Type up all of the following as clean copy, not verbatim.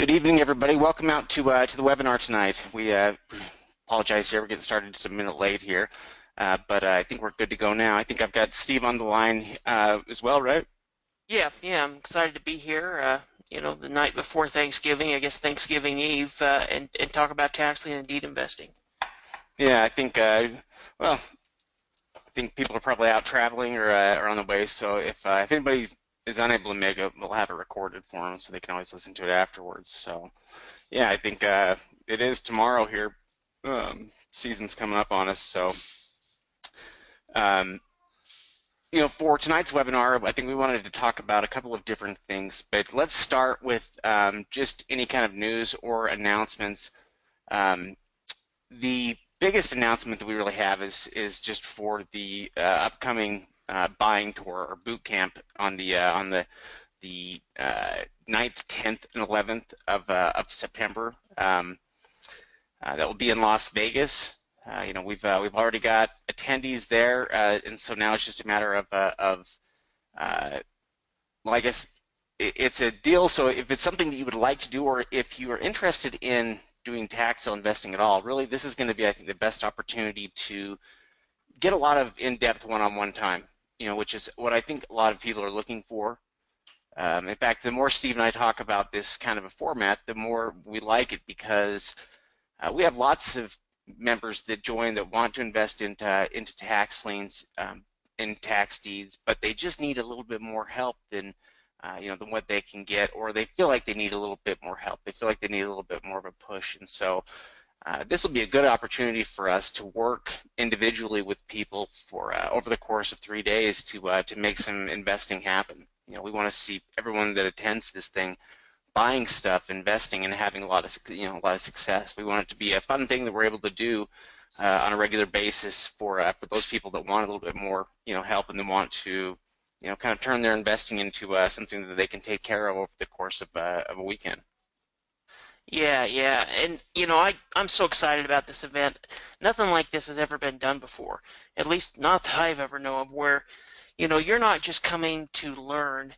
Good evening, everybody. Welcome out to the webinar tonight. We apologize here. We're getting started just a minute late here, but I think we're good to go now. I think I've got Steve on the line as well, right? Yeah, I'm excited to be here. The night before Thanksgiving, I guess Thanksgiving Eve, and talk about tax lien and deed investing. Yeah, I think well, I think people are probably out traveling or on the way. So if anybody is unable to make it, we'll have it recorded for them, so they can always listen to it afterwards. So yeah, I think it is tomorrow here. Season's coming up on us, so. Um, for tonight's webinar, I think we wanted to talk about a couple of different things, but let's start with just any kind of news or announcements. Um, the biggest announcement that we really have is just for the upcoming buying tour or boot camp on the 9th, 10th, and 11th of September. That will be in Las Vegas. We've already got attendees there, and so now it's just a matter well, I guess it's a deal. So if it's something that you would like to do, or if you are interested in doing tax sale investing at all, really this is going to be, I think, the best opportunity to get a lot of in-depth one-on-one time. Which is what I think a lot of people are looking for. In fact, the more Steve and I talk about this kind of a format, the more we like it, because we have lots of members that join that want to invest into tax liens and tax deeds, but they just need a little bit more help than what they can get, or they feel like they need a little bit more help. They feel like they need a little bit more of a push, and so this will be a good opportunity for us to work individually with people for over the course of 3 days to make some investing happen. We want to see everyone that attends this thing buying stuff, investing, and having a lot of success. We want it to be a fun thing that we're able to do on a regular basis for those people that want a little bit more help, and they want to kind of turn their investing into something that they can take care of over the course of a weekend. Yeah, and I'm so excited about this event. Nothing like this has ever been done before, at least not that I've ever known of, where you're not just coming to learn,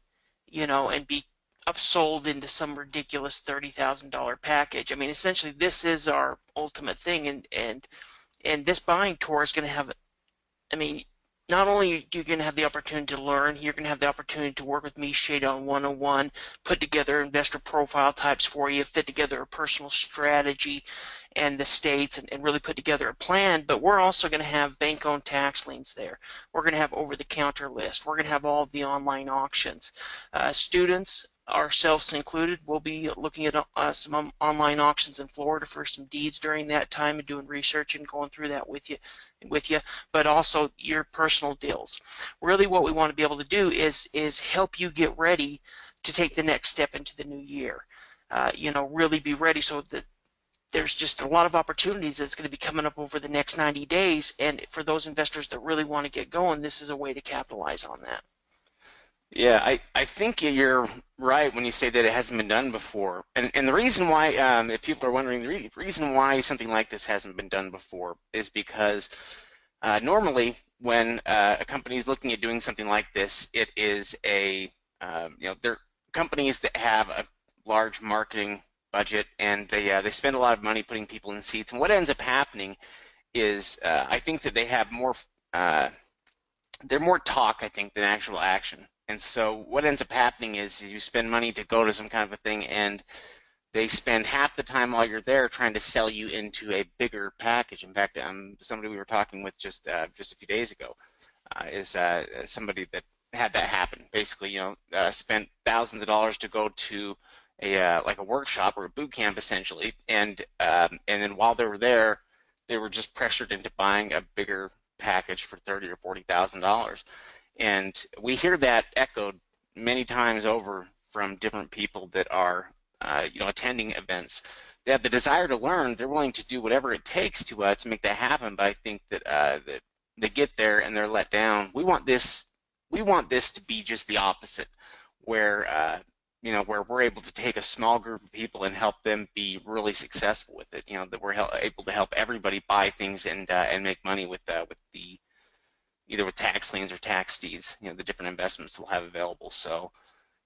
and be upsold into some ridiculous $30,000 package. I mean, essentially, this is our ultimate thing, and this buying tour is going to have, I mean, not only are you going to have the opportunity to learn, you're going to have the opportunity to work with me, Shade on one-on-one, put together investor profile types for you, fit together a personal strategy and the states, and really put together a plan. But we're also going to have bank-owned tax liens there. We're going to have over-the-counter list. We're going to have all of the online auctions. Students, ourselves included, will be looking at some online auctions in Florida for some deeds during that time, and doing research and going through that with you, but also your personal deals. Really what we want to be able to do is help you get ready to take the next step into the new year. Really be ready, so that there's just a lot of opportunities that's going to be coming up over the next 90 days, and for those investors that really want to get going, this is a way to capitalize on that. Yeah, I think you're right when you say that it hasn't been done before. And the reason why, if people are wondering, the reason why something like this hasn't been done before is because normally when a company is looking at doing something like this, it is they're companies that have a large marketing budget, and they spend a lot of money putting people in seats. And what ends up happening is I think that they have uh, they're more talk, I think, than actual action. And so what ends up happening is you spend money to go to some kind of a thing, and they spend half the time while you're there trying to sell you into a bigger package. In fact, somebody we were talking with just a few days ago is somebody that had that happen. Basically, spent thousands of dollars to go to a like a workshop or a boot camp essentially, and then while they were there, they were just pressured into buying a bigger package for $30,000 or $40,000. And we hear that echoed many times over from different people that are, attending events. They have the desire to learn. They're willing to do whatever it takes to make that happen. But I think that they get there and they're let down. We want this. We want this to be just the opposite, where where we're able to take a small group of people and help them be really successful with it. That we're able to help everybody buy things and make money with the either with tax liens or tax deeds, the different investments we'll have available. So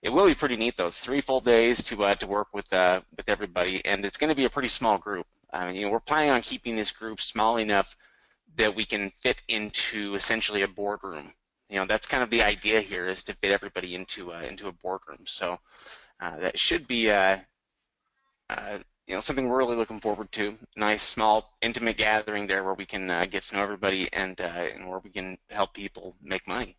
It will be pretty neat though. It's 3 full days to work with everybody, and it's going to be a pretty small group. I mean, we're planning on keeping this group small enough that we can fit into essentially a boardroom. That's kind of the idea here is to fit everybody into a boardroom. So that should be uh, something we're really looking forward to. Nice, small, intimate gathering there where we can get to know everybody and where we can help people make money.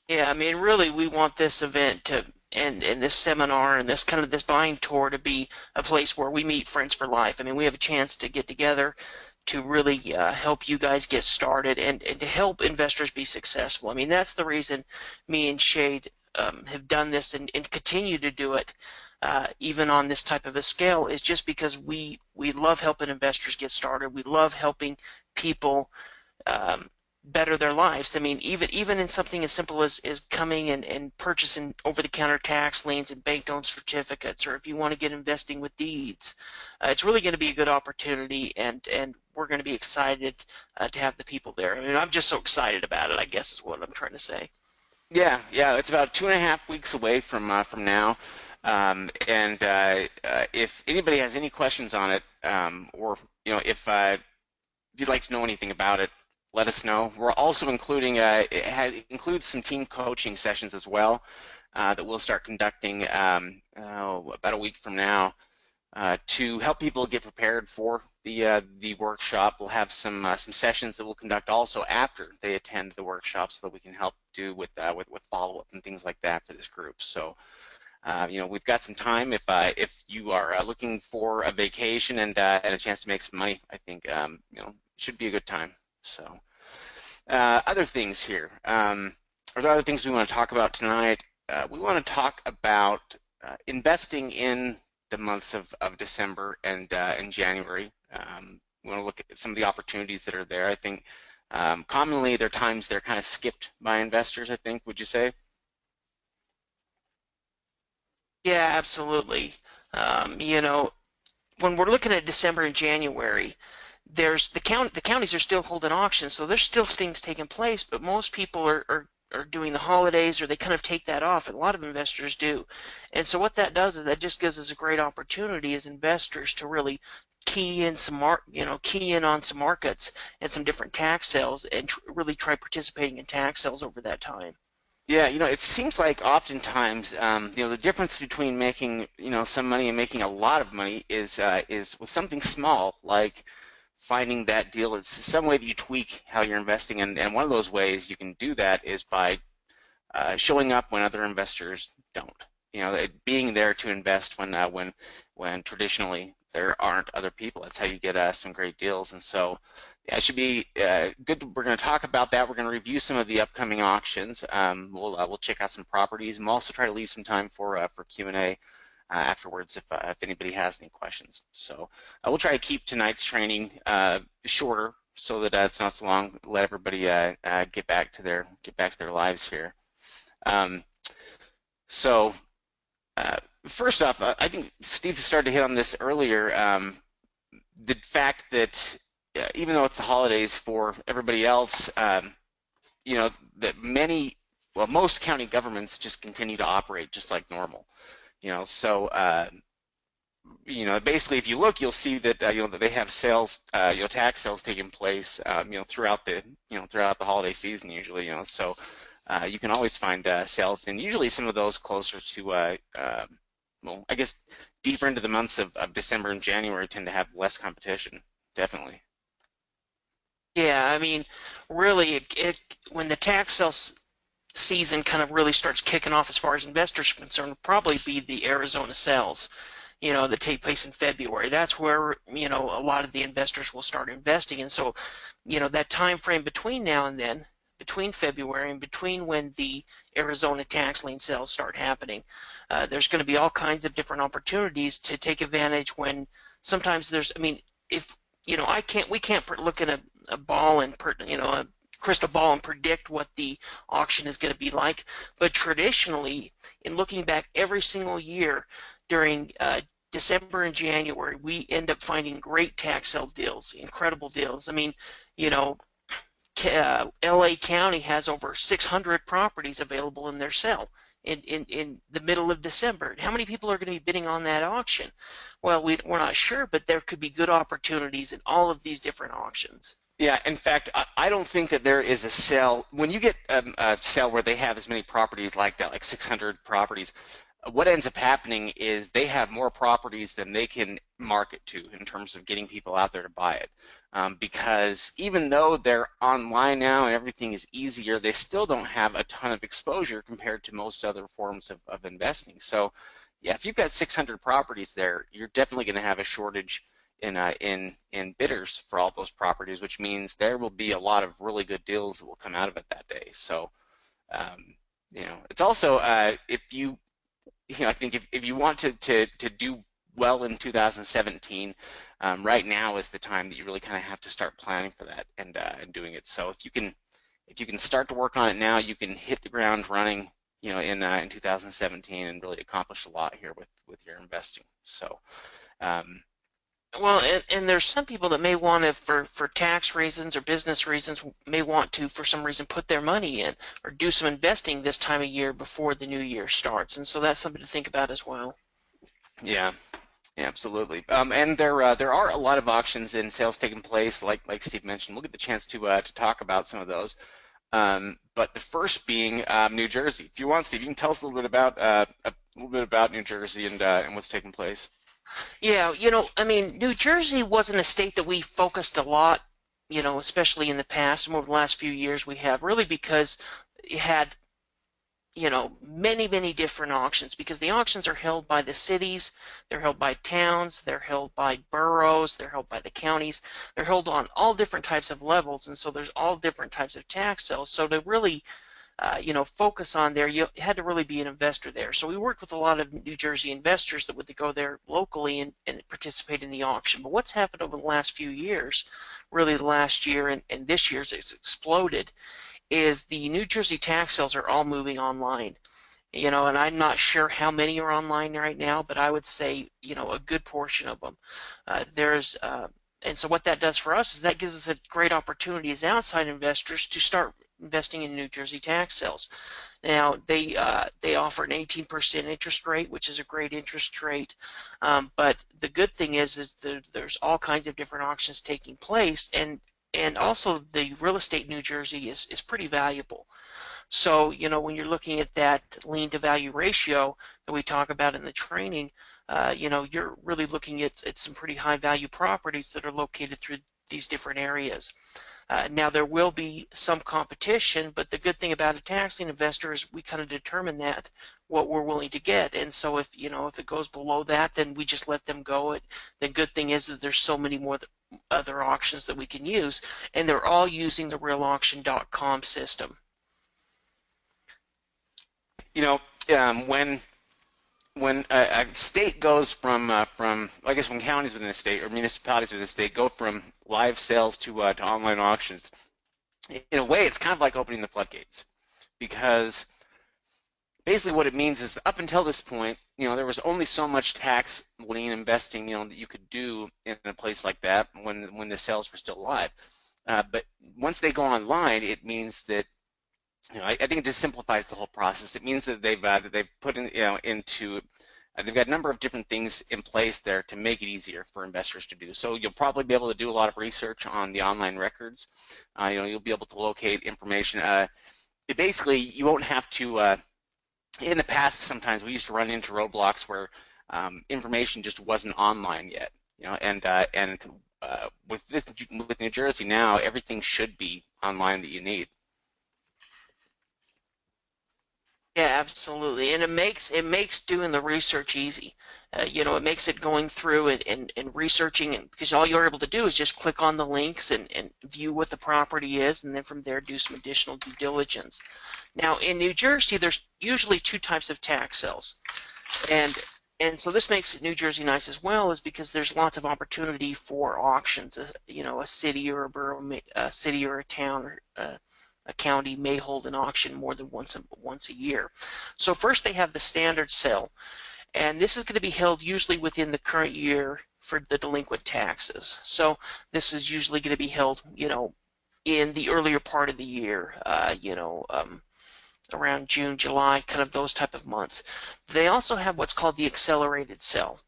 Yeah, I mean, really, we want this event to and this seminar and this kind of this buying tour to be a place where we meet friends for life. I mean, we have a chance to get together to really help you guys get started and to help investors be successful. I mean, that's the reason me and Shade have done this and continue to do it, even on this type of a scale, is just because we love helping investors get started. We love helping people um, better their lives. I mean, even in something as simple as coming and purchasing over-the-counter tax liens and bank-owned certificates, or if you want to get investing with deeds, it's really going to be a good opportunity, and we're going to be excited to have the people there. I mean, I'm just so excited about it, I guess is what I'm trying to say. Yeah, yeah, it's about 2.5 weeks away from now. If anybody has any questions on it, or if you'd like to know anything about it, let us know. We're also including it includes some team coaching sessions as well that we'll start conducting about a week from now to help people get prepared for the workshop. We'll have some sessions that we'll conduct also after they attend the workshop, so that we can help do with follow up and things like that for this group. So. We've got some time. If you are looking for a vacation and a chance to make some money, I think it should be a good time. So, other things here. Are there other things we want to talk about tonight? We want to talk about investing in the months of December and January. We want to look at some of the opportunities that are there. I think commonly there are times they're kind of skipped by investors, I think, would you say? Yeah, absolutely. You know, when we're looking at December and January, there's the counties are still holding auctions, so there's still things taking place, but most people are doing the holidays or they kind of take that off, and a lot of investors do. And so what that does is that just gives us a great opportunity as investors to really key in on some markets and some different tax sales and really try participating in tax sales over that time. Yeah, it seems like oftentimes, the difference between making, some money and making a lot of money is with something small, like finding that deal. It's some way that you tweak how you're investing, and one of those ways you can do that is by showing up when other investors don't. Being there to invest when traditionally there aren't other people. That's how you get some great deals. And so, yeah, it should be good. We're going to talk about that. We're going to review some of the upcoming auctions. We'll check out some properties, and we'll also try to leave some time for Q&A afterwards if anybody has any questions. So we'll try to keep tonight's training shorter so that it's not so long. Let everybody get back to their lives here. Um, so first off, I think Steve started to hit on this earlier. The fact that even though it's the holidays for everybody else, that most county governments just continue to operate just like normal. So basically, if you look, you'll see that that they have sales, tax sales taking place, throughout the holiday season usually. So you can always find sales, and usually some of those closer to, well, I guess deeper into the months of December and January tend to have less competition. Definitely. Yeah, I mean, really, when the tax sales season kind of really starts kicking off as far as investors are concerned, will probably be the Arizona sales, that take place in February. That's where, a lot of the investors will start investing. And so, that time frame between now and then, between February and between when the Arizona tax lien sales start happening, there's going to be all kinds of different opportunities to take advantage when sometimes I mean, if, we can't look at a ball and, a crystal ball and predict what the auction is going to be like. But traditionally, in looking back every single year during December and January, we end up finding great tax sale deals, incredible deals. I mean, you know, LA County has over 600 properties available in their sale. in the middle of December. How many people are going to be bidding on that auction? Well, we're not sure, but there could be good opportunities in all of these different auctions. Yeah, in fact, I don't think that there is a sale. When you get a sale where they have as many properties like that, like 600 properties, what ends up happening is they have more properties than they can market to in terms of getting people out there to buy it. Because even though they're online now and everything is easier, they still don't have a ton of exposure compared to most other forms of investing. So, yeah, if you've got 600 properties there, you're definitely going to have a shortage in bidders for all those properties, which means there will be a lot of really good deals that will come out of it that day. So, um, it's also if I think if you want to do well in 2017, right now is the time that you really kind of have to start planning for that and doing it. So if you can start to work on it now, you can hit the ground running, in 2017 and really accomplish a lot here with your investing. So, um, Well, and there's some people that may want to, for tax reasons or business reasons, may want to, for some reason, put their money in or do some investing this time of year before the new year starts. And so that's something to think about as well. yeah. Yeah, absolutely. And there are a lot of auctions and sales taking place, like Steve mentioned. We'll get the chance to talk about some of those. But the first being New Jersey. If you want, Steve, you can tell us a little bit about New Jersey and what's taking place. Yeah, I mean, New Jersey wasn't a state that we focused a lot, especially in the past and over the last few years we have, really because it had many, many different auctions because the auctions are held by the cities, they're held by towns, they're held by boroughs, they're held by the counties, they're held on all different types of levels, and so there's all different types of tax sales. So to really focus on there, you had to really be an investor there. So we worked with a lot of New Jersey investors that would go there locally and participate in the auction. But what's happened over the last few years, really the last year and this year's it's exploded, is the New Jersey tax sales are all moving online. And I'm not sure how many are online right now, but I would say, a good portion of them. And so what that does for us is that gives us a great opportunity as outside investors to start investing in New Jersey tax sales. Now they offer an 18% interest rate, which is a great interest rate. But the good thing is there's all kinds of different auctions taking place, and also the real estate in New Jersey is pretty valuable. So, when you're looking at that lien to value ratio that we talk about in the training, you're really looking at some pretty high value properties that are located through these different areas. Now there will be some competition, but the good thing about a tax lien investor is we kind of determine that what we're willing to get. And so if it goes below that, then we just let them go. The good thing is that there's so many more other auctions that we can use, and they're all using the realauction.com system. You know, when a state goes from I guess when counties within a state or municipalities within a state go from live sales to online auctions, in a way, it's kind of like opening the floodgates because basically what it means is up until this point, there was only so much tax lien investing, that you could do in a place like that when the sales were still live. But once they go online, it means that I think it just simplifies the whole process. It means that they've put in into they've got a number of different things in place there to make it easier for investors to do. So you'll probably be able to do a lot of research on the online records. You'll be able to locate information. Basically, you won't have to. In the past, sometimes we used to run into roadblocks where information just wasn't online yet. With New Jersey now, everything should be online that you need. Yeah, absolutely. And it makes doing the research easy. It makes it going through and researching because all you're able to do is just click on the links and view what the property is, and then from there do some additional due diligence. Now in New Jersey, there's usually two types of tax sales, and and so this makes New Jersey nice as well, is because there's lots of opportunity for auctions. A city or a borough, a city or a town or a county may hold an auction more than once a year. So first they have the standard sale, and this is going to be held usually within the current year for the delinquent taxes. So this is usually going to be held, in the earlier part of the year, around June, July, kind of those type of months. They also have what's called the accelerated sale.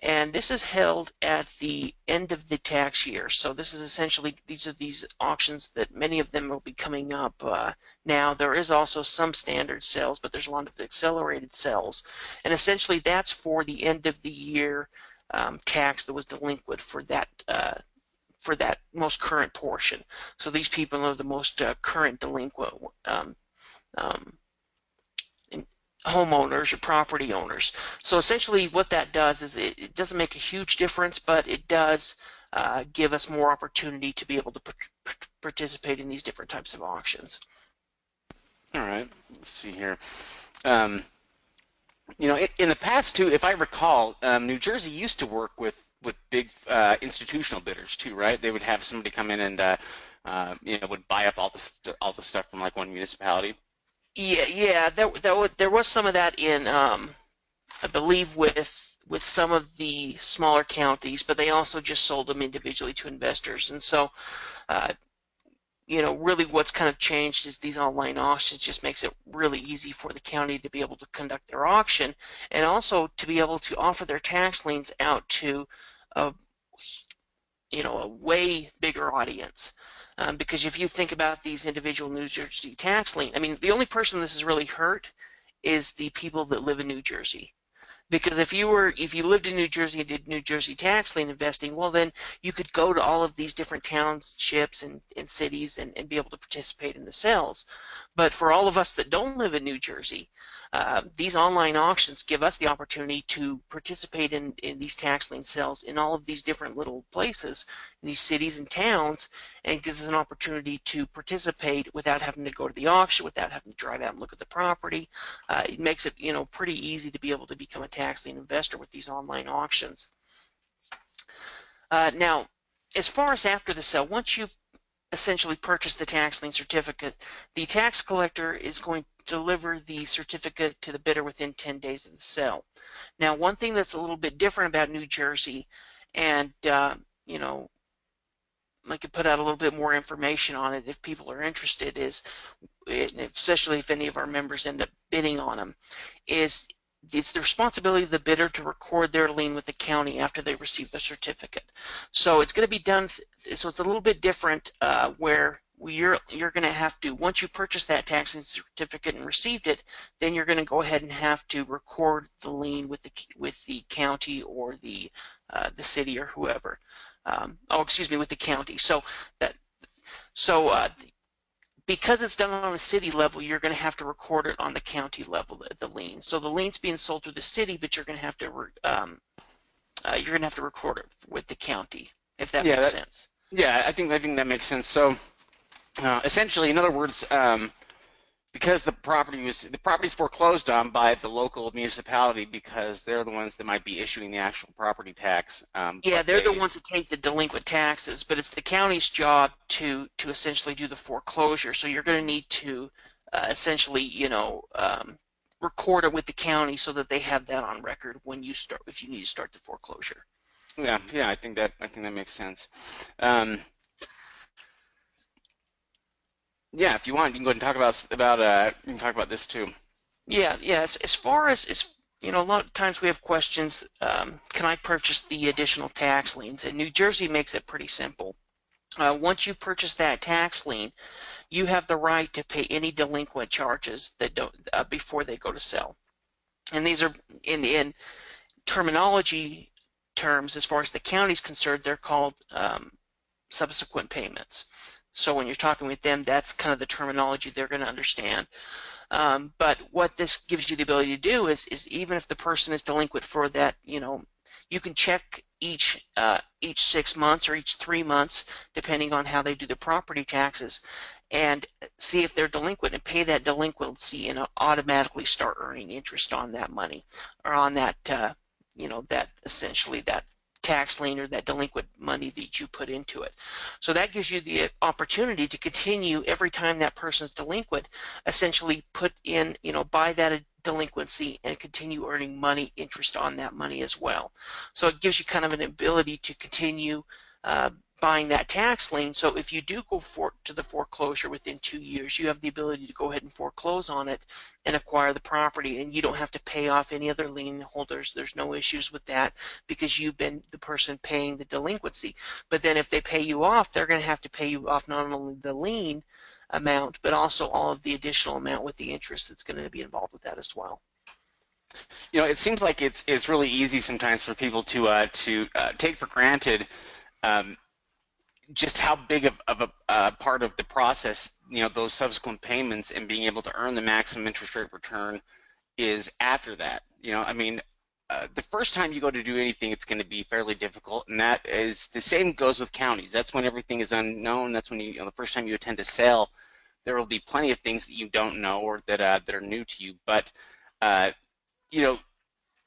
And this is held at the end of the tax year. So this is essentially, these are these auctions that many of them will be coming up now. There is also some standard sales, but there's a lot of accelerated sales. And essentially that's for the end of the year tax that was delinquent for that most current portion. So these people are the most current delinquent um, homeowners or property owners. So essentially what that does is it doesn't make a huge difference, but it does give us more opportunity to be able to participate in these different types of auctions. All right, let's see here. Um, in the past too, if I recall, New Jersey used to work with big institutional bidders too, right? They would have somebody come in and would buy up all the stuff from like one municipality. Yeah, there was some of that in I believe with some of the smaller counties, but they also just sold them individually to investors. And so uh, really what's kind of changed is these online auctions just makes it really easy for the county to be able to conduct their auction and also to be able to offer their tax liens out to a, a way bigger audience. Because if you think about these individual New Jersey tax lien, I mean, the only person this has really hurt is the people that live in New Jersey. Because if you lived in New Jersey and did New Jersey tax lien investing, well then you could go to all of these different townships and cities and be able to participate in the sales. But for all of us that don't live in New Jersey, these online auctions give us the opportunity to participate in these tax lien sales in all of these different little places, in these cities and towns, and it gives us an opportunity to participate without having to go to the auction, without having to drive out and look at the property. It makes it, pretty easy to be able to become a tax lien investor with these online auctions. Now, as far as after the sale, once you've essentially purchased the tax lien certificate, the tax collector is going to deliver the certificate to the bidder within 10 days of the sale. Now, one thing that's a little bit different about New Jersey, and I could put out a little bit more information on it if people are interested, is especially if any of our members end up bidding on them, is it's the responsibility of the bidder to record their lien with the county after they receive the certificate. So it's going to be done, so it's a little bit different where you're going to have to, once you purchase that tax lien certificate and received it, then you're going to go ahead and have to record the lien with the county or the city or whoever. Excuse me, with the county. So because it's done on a city level, you're going to have to record it on the county level, the lien. So the lien's being sold through the city, but you're going to have to record it with the county, if that Yeah, makes sense. I think that makes sense. So essentially, in other words, because the property's foreclosed on by the local municipality because they're the ones that might be issuing the actual property tax. Yeah, But they're the they ones that take the delinquent taxes, but it's the county's job to essentially do the foreclosure. So you're going to need to essentially, record it with the county so that they have that on record when you start, if you need to start the foreclosure. yeah, I think that makes sense. Um, yeah, if you want, you can go ahead and talk you can talk about this too. Yeah. As far as a lot of times we have questions. Can I purchase the additional tax liens? And New Jersey makes it pretty simple. Once you purchase that tax lien, you have the right to pay any delinquent charges that don't before they go to sell. And these are in terminology terms, as far as the county's concerned, they're called subsequent payments. So when you're talking with them, that's kind of the terminology they're going to understand. But what this gives you the ability to do is even if the person is delinquent for that, you can check each 6 months or each 3 months, depending on how they do the property taxes, and see if they're delinquent and pay that delinquency and automatically start earning interest on that money or on that, that essentially that tax lien or that delinquent money that you put into it. So that gives you the opportunity to continue every time that person's delinquent, essentially put in, buy that delinquency and continue earning money, interest on that money as well. So it gives you kind of an ability to continue uh, buying that tax lien. So if you do go to the foreclosure within 2 years, you have the ability to go ahead and foreclose on it and acquire the property, and you don't have to pay off any other lien holders. There's no issues with that because you've been the person paying the delinquency. But then if they pay you off, they're going to have to pay you off not only the lien amount, but also all of the additional amount with the interest that's going to be involved with that as well. It seems like it's really easy sometimes for people to take for granted um, just how big of a part of the process, those subsequent payments and being able to earn the maximum interest rate return is after that. I mean, the first time you go to do anything, it's going to be fairly difficult, and that is the same goes with counties. That's when everything is unknown. That's when the first time you attend a sale, there will be plenty of things that you don't know or that are new to you. But uh, you know,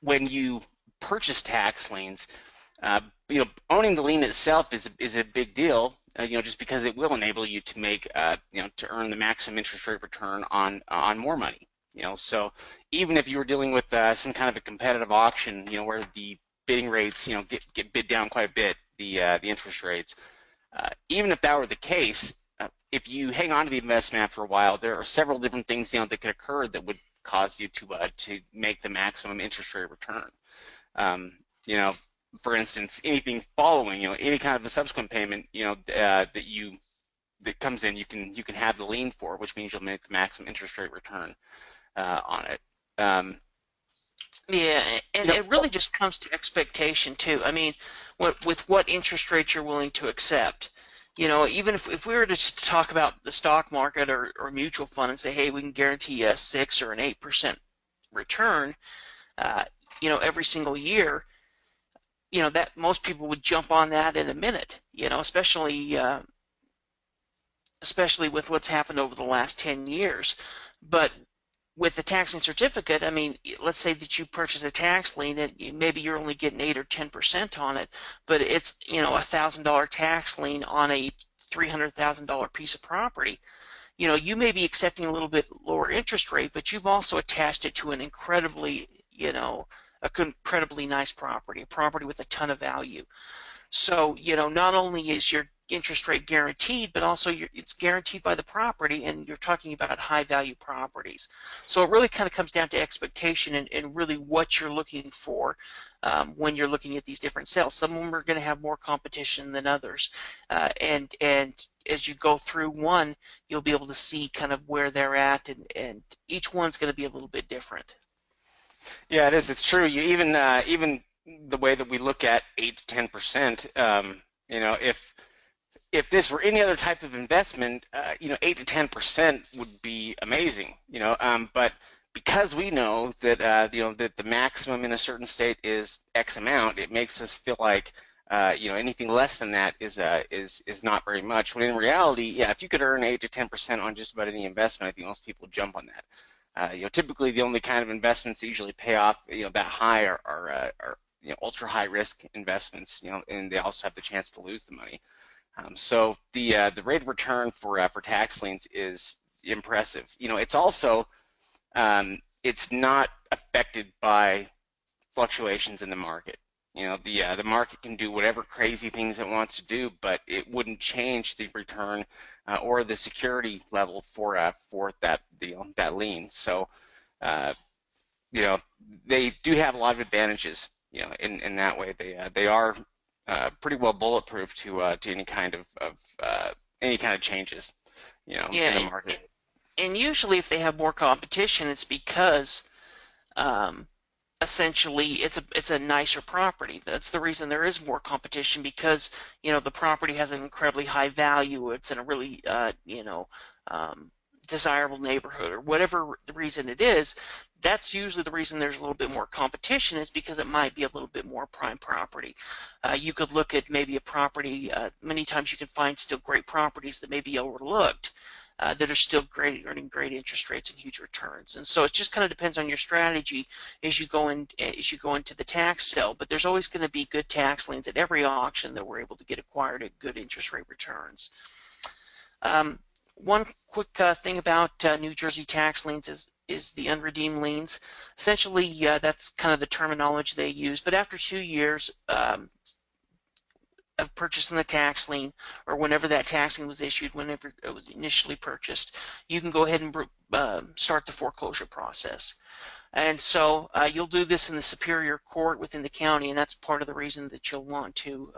when you purchase tax liens, uh, owning the lien itself is a big deal. Just because it will enable you to make, to earn the maximum interest rate return on more money. So even if you were dealing with some kind of a competitive auction, where the bidding rates, get bid down quite a bit, the interest rates. Even if that were the case, if you hang on to the investment after a while, there are several different things that could occur that would cause you to make the maximum interest rate return. Um, you know, for instance, anything following, any kind of a subsequent payment, that comes in, you can have the lien for, which means you'll make the maximum interest rate return on it. Um, Yeah, and you know, it really just comes to expectation too. I mean, with what interest rates you're willing to accept. Even if we were to just talk about the stock market or mutual fund and say, hey, we can guarantee you a 6 or an 8% return, uh, every single year, that most people would jump on that in a minute, especially with what's happened over the last 10 years. But with the taxing certificate, I mean, let's say that you purchase a tax lien and maybe you're only getting 8 or 10% on it, but it's, $1,000 tax lien on a $300,000 piece of property. You may be accepting a little bit lower interest rate, but you've also attached it to an incredibly nice property, a property with a ton of value. So, not only is your interest rate guaranteed, but also it's guaranteed by the property, and you're talking about high value properties. So it really kind of comes down to expectation and really what you're looking for when you're looking at these different sales. Some of them are going to have more competition than others, and as you go through one, you'll be able to see kind of where they're at, and each one's going to be a little bit different. yeah, it is. It's true. Even the way that we look at 8 to 10%, if this were any other type of investment, 8 to 10% would be amazing, but because we know that that the maximum in a certain state is X amount, it makes us feel like anything less than that is not very much. When in reality, yeah, if you could earn 8 to 10% on just about any investment, I think most people jump on that. Typically the only kind of investments that usually pay off, that high are ultra high risk investments, and they also have the chance to lose the money. So the rate of return for tax liens is impressive. It's also it's not affected by fluctuations in the market. The market can do whatever crazy things it wants to do, but it wouldn't change the return or the security level for that lien. So uh, you know they do have a lot of advantages. In that way, they are pretty well bulletproof to any kind of changes, in the Yeah, market. and usually if they have more competition, it's because um, essentially it's a nicer property. That's the reason there is more competition because the property has an incredibly high value. It's in a really um, desirable neighborhood or whatever the reason it is. That's usually the reason there's a little bit more competition is because it might be a little bit more prime property. You could look at maybe a property. Many times you can find still great properties that may be overlooked that are still great, earning great interest rates and huge returns. And so it just kind of depends on your strategy as you go into the tax sale. But there's always going to be good tax liens at every auction that we're able to get acquired at good interest rate returns. Um, One quick thing about New Jersey tax liens is the unredeemed liens. Essentially, that's kind of the terminology they use. But after 2 years, of purchasing the tax lien, or whenever that tax lien was issued, whenever it was initially purchased, you can go ahead and start the foreclosure process. And so you'll do this in the Superior Court within the county, and that's part of the reason that you'll want to,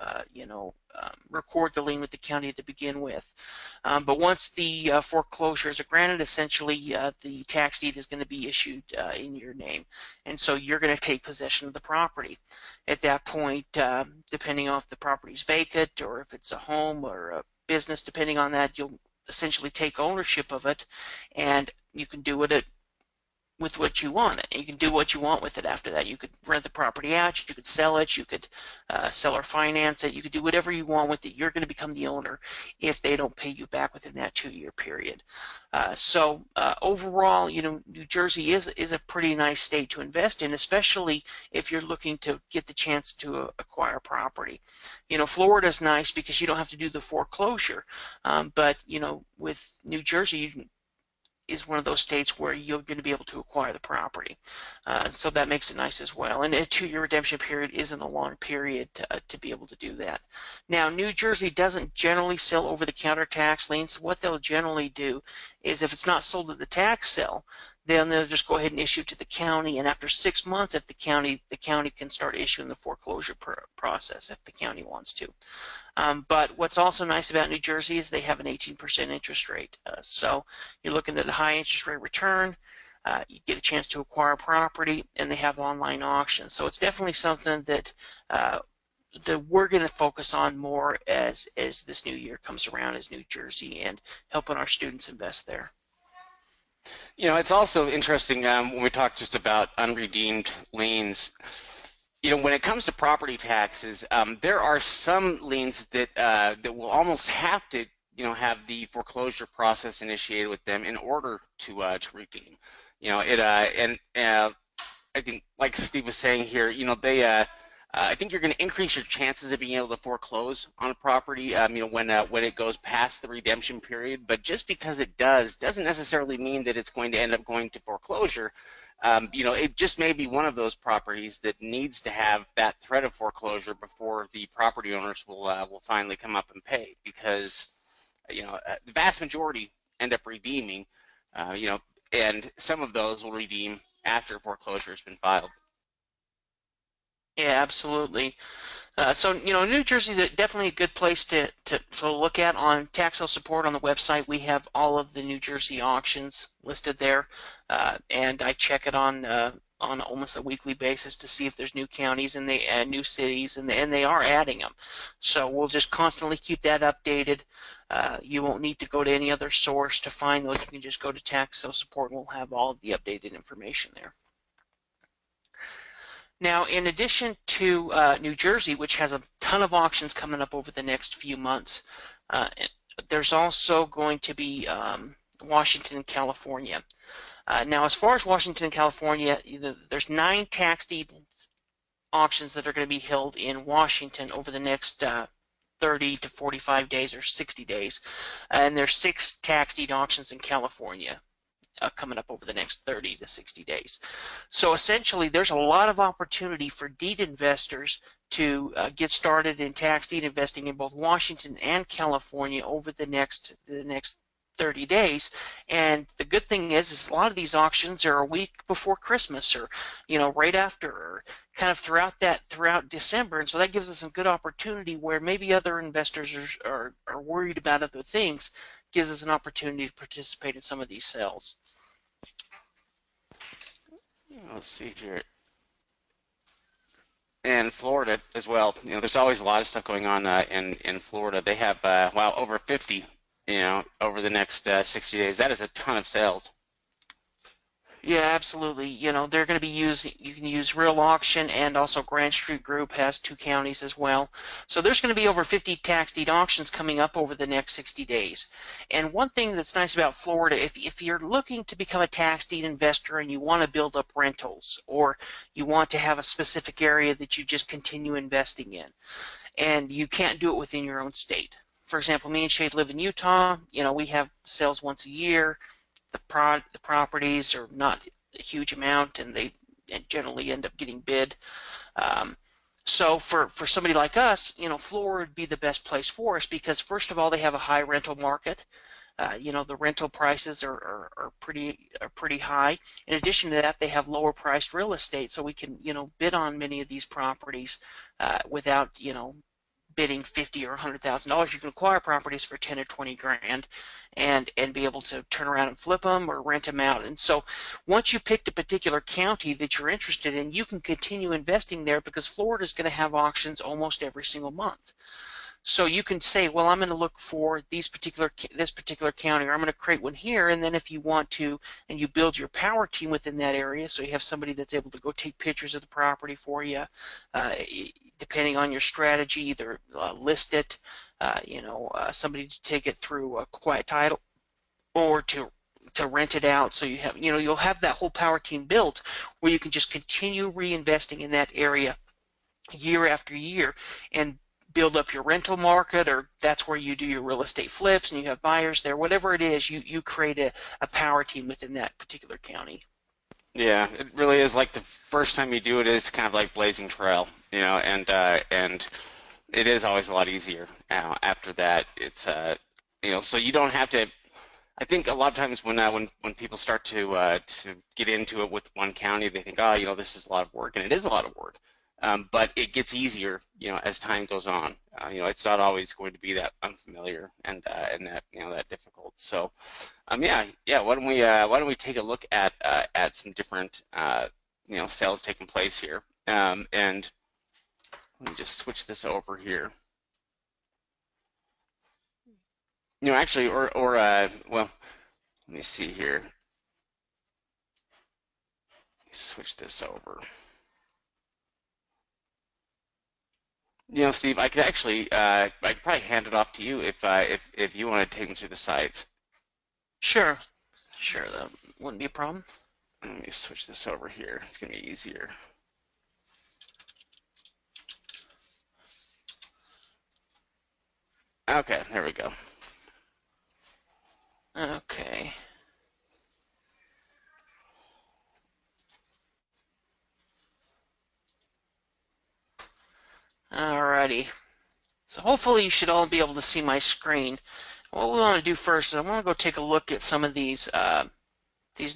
record the lien with the county to begin with. But once the foreclosures are granted, essentially the tax deed is going to be issued in your name, and so you're going to take possession of the property. At that point, depending on if the property is vacant or if it's a home or a business, depending on that, you'll essentially take ownership of it, and you can do it with what you want. You can do what you want with it after that. You could rent the property out, you could sell it, you could sell or finance it, you could do whatever you want with it. You're going to become the owner if they don't pay you back within that 2-year period. So overall, New Jersey is a pretty nice state to invest in, especially if you're looking to get the chance to acquire property. Florida's nice because you don't have to do the foreclosure, but with New Jersey, is one of those states where you're going to be able to acquire the property. So that makes it nice as well. And a 2-year redemption period isn't a long period to be able to do that. Now, New Jersey doesn't generally sell over-the-counter tax liens. What they'll generally do is if it's not sold at the tax sale, then they'll just go ahead and issue it to the county. And after 6 months, if the county can start issuing the foreclosure process if the county wants to. But what's also nice about New Jersey is they have an 18% interest rate. So you're looking at a high interest rate return. You get a chance to acquire property, and they have online auctions. So it's definitely something that we're going to focus on more as this new year comes around as New Jersey, and helping our students invest there. It's also interesting when we talk just about unredeemed liens. When it comes to property taxes, there are some liens that will almost have to, have the foreclosure process initiated with them in order to redeem. I think, like Steve was saying here, I think you're going to increase your chances of being able to foreclose on a property, when it goes past the redemption period. But just because it doesn't necessarily mean that it's going to end up going to foreclosure. It just may be one of those properties that needs to have that threat of foreclosure before the property owners will finally come up and pay, because the vast majority end up redeeming, and some of those will redeem after foreclosure has been filed. Yeah, absolutely. So, New Jersey is definitely a good place to look at. On tax sale support on the website, we have all of the New Jersey auctions listed there, and I check it on almost a weekly basis to see if there's new counties and they add new cities, and they are adding them. So we'll just constantly keep that updated. You won't need to go to any other source to find those. You can just go to tax sale support, and we'll have all of the updated information there. Now, in addition to New Jersey, which has a ton of auctions coming up over the next few months, uh, there's also going to be Washington and California. Now, as far as Washington and California, there's 9 tax deed auctions that are going to be held in Washington over the next 30 to 45 days or 60 days, and there's 6 tax deed auctions in California coming up over the next 30 to 60 days. So essentially, there's a lot of opportunity for deed investors to get started in tax deed investing in both Washington and California over the next 30 days. And the good thing is a lot of these auctions are a week before Christmas, or right after, or kind of throughout December. And so that gives us some good opportunity where maybe other investors are worried about other things. Gives us an opportunity to participate in some of these sales. Let's see here. And Florida as well. There's always a lot of stuff going on in Florida. They have over 50, over the next 60 days. That is a ton of sales. Yeah, absolutely. They're going to be you can use Real Auction, and also Grand Street Group has 2 counties as well. So there's going to be over 50 tax deed auctions coming up over the next 60 days. And one thing that's nice about Florida, if you're looking to become a tax deed investor and you want to build up rentals, or you want to have a specific area that you just continue investing in, and you can't do it within your own state. For example, me and Shade live in Utah. We have sales once a year. The properties are not a huge amount, and they generally end up getting bid. So So for somebody like us, Florida would be the best place for us because first of all, they have a high rental market. The rental prices are pretty high. In addition to that, they have lower priced real estate, so we can bid on many of these properties without bidding 50 or $100,000. You can acquire properties for 10 or 20 grand and be able to turn around and flip them or rent them out. And so once you picked a particular county that you're interested in, you can continue investing there because Florida is going to have auctions almost every single month. So you can say, well, I'm going to look for this particular county, or I'm going to create one here. And then if you want to, and you build your power team within that area, so you have somebody that's able to go take pictures of the property for you, uh, depending on your strategy, either list it, somebody to take it through a quiet title, or to rent it out. So you'll have that whole power team built where you can just continue reinvesting in that area year after year and build up your rental market, or that's where you do your real estate flips and you have buyers there. Whatever it is, you create a power team within that particular county. Yeah, it really is like the first time you do it is kind of like blazing trail, and it is always a lot easier. After that, it's so you don't have to. I think a lot of times when people start to get into it with one county, they think, oh, this is a lot of work, and it is a lot of work. But it gets easier, as time goes on. It's not always going to be that unfamiliar and that that difficult. So, yeah, yeah. Why don't we take a look at some different sales taking place here? And let me just switch this over here. Actually, well, let me see here. Switch this over. Steve, I could actually, I could probably hand it off to you if you want to take me through the sites. Sure, sure, that wouldn't be a problem. Let me switch this over here. It's gonna be easier. Okay, there we go. Okay. Alrighty. So hopefully you should all be able to see my screen. What we want to do first is I want to go take a look at some of these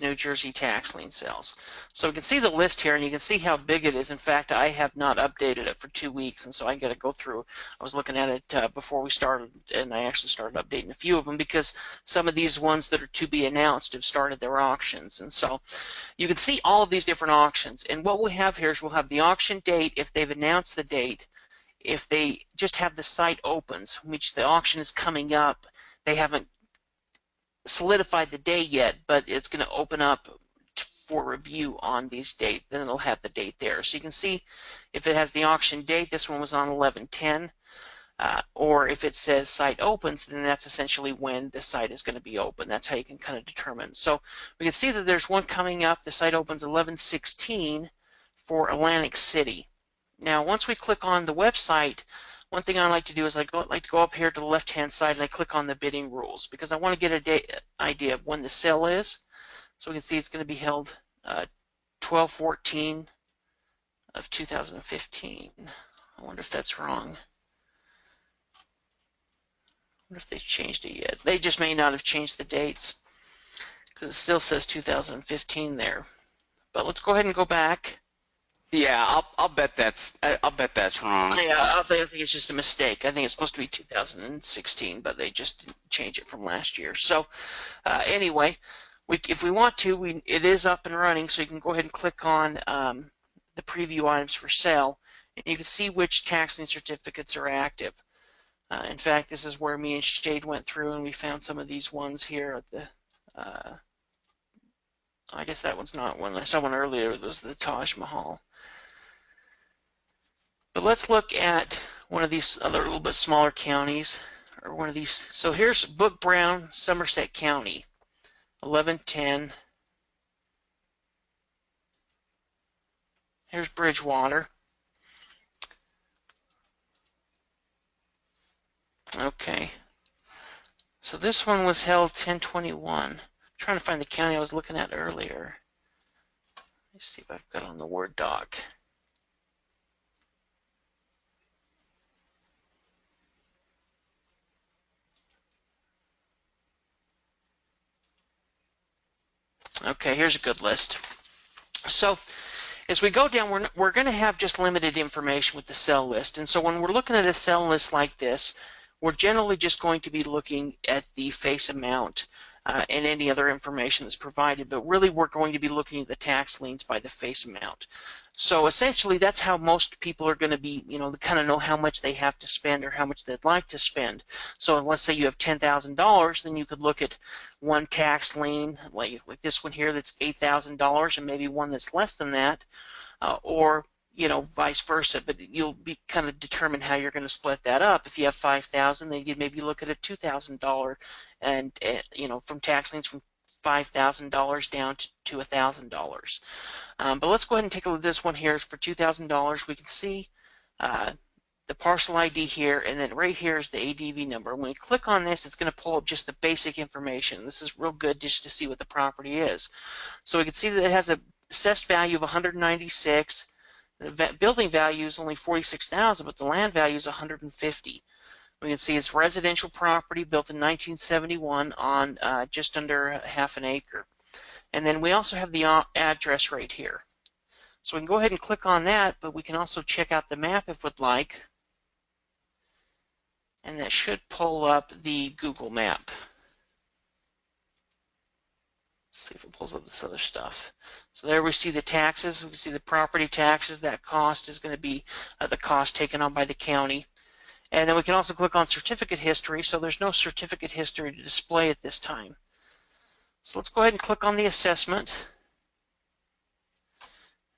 New Jersey tax lien sales. So we can see the list here, and you can see how big it is. In fact, I have not updated it for 2 weeks, and so I got to go through. I was looking at it before we started, and I actually started updating a few of them because some of these ones that are to be announced have started their auctions. And so you can see all of these different auctions. And what we have here is we'll have the auction date if they've announced the date. If they just have the site opens, which the auction is coming up, they haven't solidified the day yet, but it's going to open up for review on these dates. Then it'll have the date there. So you can see if it has the auction date, this one was on 11/10, or if it says site opens, then that's essentially when the site is going to be open. That's how you can kind of determine. So we can see that there's one coming up. The site opens 11/16 for Atlantic City. Now, once we click on the website, one thing I like to do is like to go up here to the left-hand side and I click on the bidding rules because I want to get an idea of when the sale is. So we can see it's going to be held 12/14 of 2015. I wonder if that's wrong. I wonder if they've changed it yet. They just may not have changed the dates because it still says 2015 there. But let's go ahead and go back. Yeah, I'll bet that's wrong. I think it's just a mistake. I think it's supposed to be 2016, but they just changed it from last year. So anyway, if we want to, it is up and running, so you can go ahead and click on the preview items for sale, and you can see which tax lien certificates are active. In fact, this is where me and Shade went through, and we found some of these ones here at the. I guess that one's not one. I saw one earlier. It was the Taj Mahal. But let's look at one of these other little bit smaller counties, or one of these. So here's Book Brown, Somerset County, 11/10. Here's Bridgewater. Okay. So this one was held 10/21. I'm trying to find the county I was looking at earlier. Let's see if I've got on the Word doc. Okay, here's a good list. So as we go down, we're going to have just limited information with the cell list. And so when we're looking at a cell list like this, we're generally just going to be looking at the face amount and any other information that's provided. But really, we're going to be looking at the tax liens by the face amount. So essentially, that's how most people are going to be, kind of know how much they have to spend or how much they'd like to spend. So let's say you have $10,000, then you could look at one tax lien, like this one here, that's $8,000, and maybe one that's less than that, or vice versa. But you'll be kind of determine how you're going to split that up. If you have 5,000, then you'd maybe look at a $2,000, and from tax liens from $5,000 down to $1,000. But let's go ahead and take a look at this one here. For $2,000, we can see the parcel ID here, and then right here is the ADV number. When we click on this, it's going to pull up just the basic information. This is real good just to see what the property is. So we can see that it has a assessed value of 196. The building value is only 46,000, but the land value is 150. We can see it's residential property built in 1971 on just under half an acre. And then we also have the address right here. So we can go ahead and click on that, but we can also check out the map if we'd like. And that should pull up the Google map. Let's see if it pulls up this other stuff. So there we see the taxes. We can see the property taxes. That cost is going to be the cost taken on by the county. And then we can also click on certificate history. So there's no certificate history to display at this time. So let's go ahead and click on the assessment.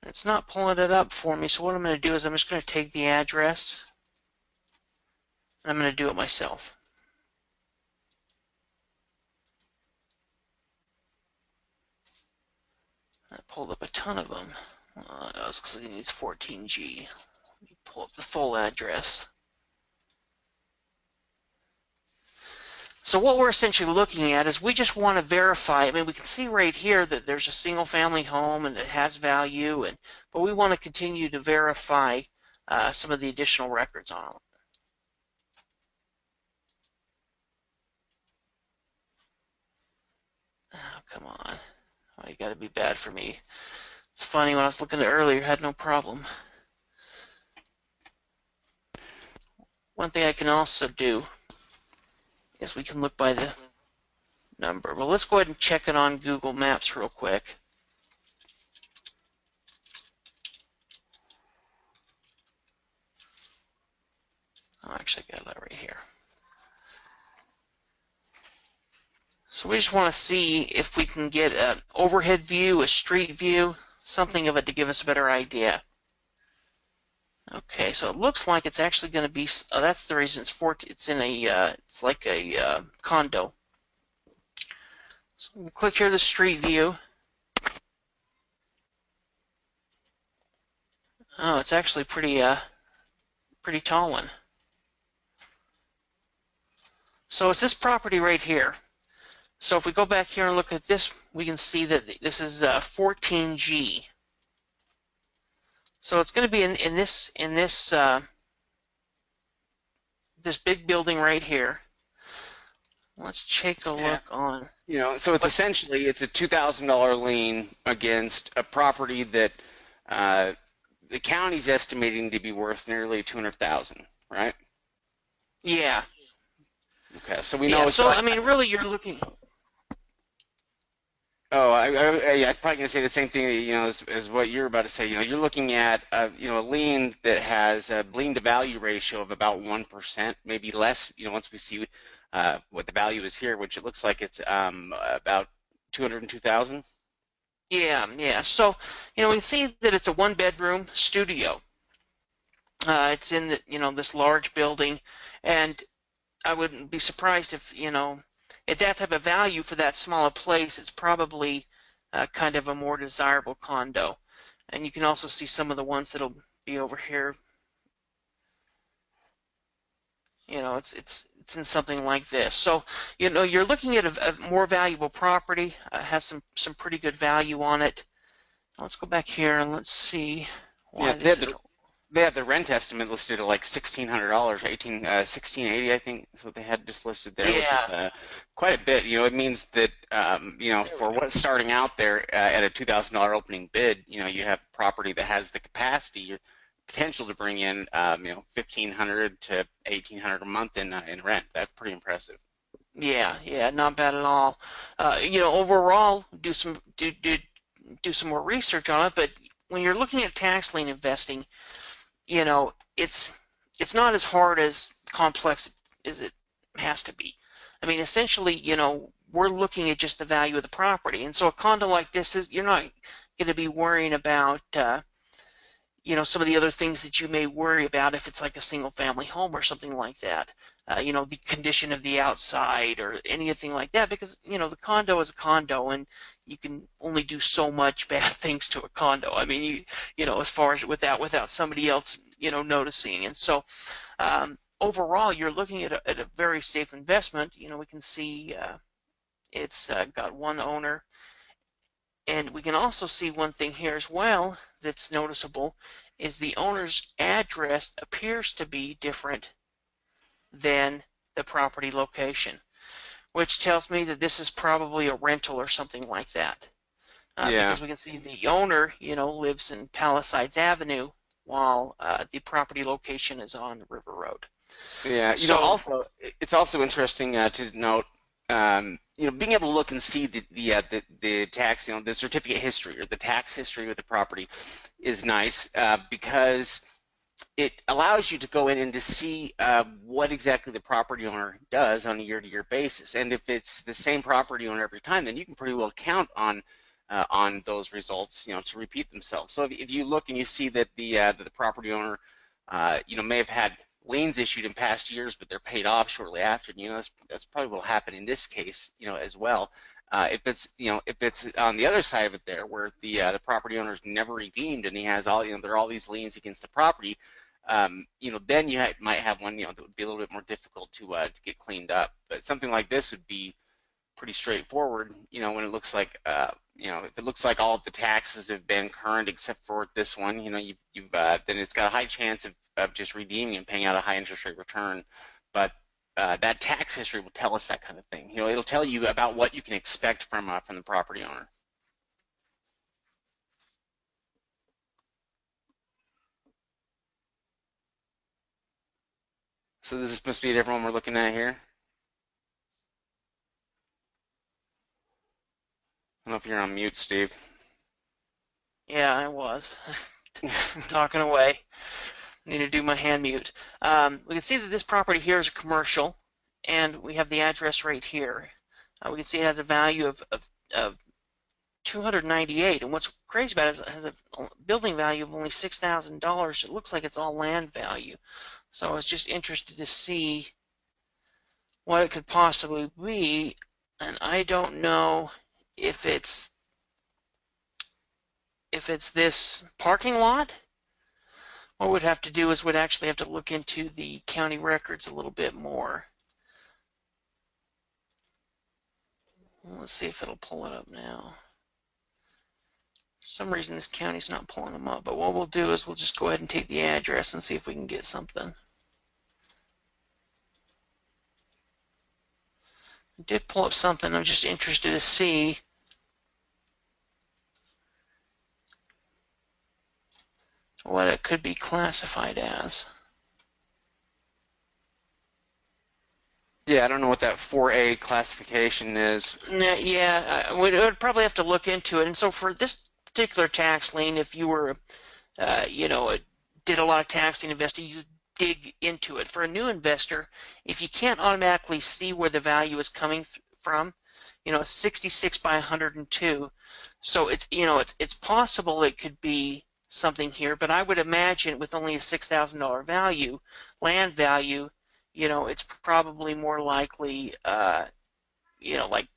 It's not pulling it up for me. So what I'm going to do is I'm just going to take the address, and I'm going to do it myself. I pulled up a ton of them. That's because it needs 14G. Let me pull up the full address. So what we're essentially looking at is we just want to verify. I mean, we can see right here that there's a single-family home and it has value, but we want to continue to verify some of the additional records on it. Oh, come on. Oh, you got to be bad for me. It's funny, when I was looking at it earlier, I had no problem. One thing I can also do is we can look by the number. Well, let's go ahead and check it on Google Maps real quick. Oh, actually, I got that right here. So we just want to see if we can get an overhead view, a street view, something of it to give us a better idea. Okay, so it looks like it's actually going to be. Oh, that's the reason it's in a. It's like a condo. So we'll click here the street view. Oh, it's actually pretty tall one. So it's this property right here. So if we go back here and look at this, we can see that this is 14G. So it's going to be in this this big building right here. Let's take a look on. So it's essentially it's a $2,000 lien against a property that the county's estimating to be worth nearly $200,000, right? Yeah. Okay, so we know. Yeah. So I mean, really, you're looking. Oh, I was probably going to say the same thing, as what you're about to say. You're looking at, a lien that has a lien to value ratio of about 1%, maybe less. Once we see what the value is here, which it looks like it's about 202,000. Yeah. So we can see that it's a one-bedroom studio. It's in this large building, and I wouldn't be surprised if at that type of value for that smaller place, it's probably kind of a more desirable condo. And you can also see some of the ones that'll be over here. It's in something like this. So you're looking at a more valuable property. Has some pretty good value on it. Let's go back here and let's see why this is. they have the rent estimate listed at like $1,600, 1680, I think is what they had just listed there, which is Yeah, quite a bit. It means that there we for go. what's starting out there at a $2,000 opening bid, you have property that has the capacity, or potential to bring in 1,500 to 1,800 a month in rent. That's pretty impressive. Yeah, yeah, not bad at all. Overall, do some more research on it. But when you're looking at tax lien investing, you know, it's it's not as hard as complex as it has to be. I mean, essentially, we're looking at just the value of the property, and so a condo like this is you're not going to be worrying about some of the other things that you may worry about if it's like a single family home or something like that. The condition of the outside or anything like that, because, the condo is a condo and you can only do so much bad things to a condo. I mean, as far as without somebody else, noticing. And so, overall, you're looking at a very safe investment. We can see it's got one owner. And we can also see one thing here as well that's noticeable is the owner's address appears to be different than the property location, which tells me that this is probably a rental or something like that. Yeah. Because we can see the owner, lives in Palisades Avenue while the property location is on River Road. Yeah, So, also it's also interesting to note, being able to look and see the tax, the certificate history or the tax history with the property is nice because it allows you to go in and to see what exactly the property owner does on a year-to-year basis. And if it's the same property owner every time, then you can pretty well count on those results, to repeat themselves. So if you look and you see that the property owner, may have had liens issued in past years, but they're paid off shortly after. That's probably what will happen in this case, as well. If it's on the other side of it there, where the property owner is never redeemed and he has all, there are all these liens against the property, then might have one, that would be a little bit more difficult to get cleaned up. But something like this would be pretty straightforward, when it looks like, if it looks like all of the taxes have been current except for this one, then it's got a high chance of just redeeming and paying out a high interest rate return. But that tax history will tell us that kind of thing. It'll tell you about what you can expect from the property owner. So this is supposed to be a different one we're looking at here. I don't know if you're on mute, Steve. yeah, I was talking away. Need to do my hand mute. We can see that this property here is a commercial, and we have the address right here. We can see it has a value of 298, and what's crazy about it is it has a building value of only $6,000. It looks like it's all land value. So I was just interested to see what it could possibly be, and I don't know if it's this parking lot. What we'd have to do is we'd actually have to look into the county records a little bit more. Let's see if it'll pull it up now. For some reason this county's not pulling them up, but what we'll do is we'll just go ahead and take the address and see if we can get something. I did pull up something. I'm just interested to see what it could be classified as. Yeah, I don't know what that 4A classification is. Yeah, we would probably have to look into it. And so for this particular tax lien, if you were, did a lot of taxing investing, you dig into it. For a new investor, if you can't automatically see where the value is coming from, 66 by 102. So it's possible it could be something here, but I would imagine with only a $6,000 value, land value, it's probably more likely, like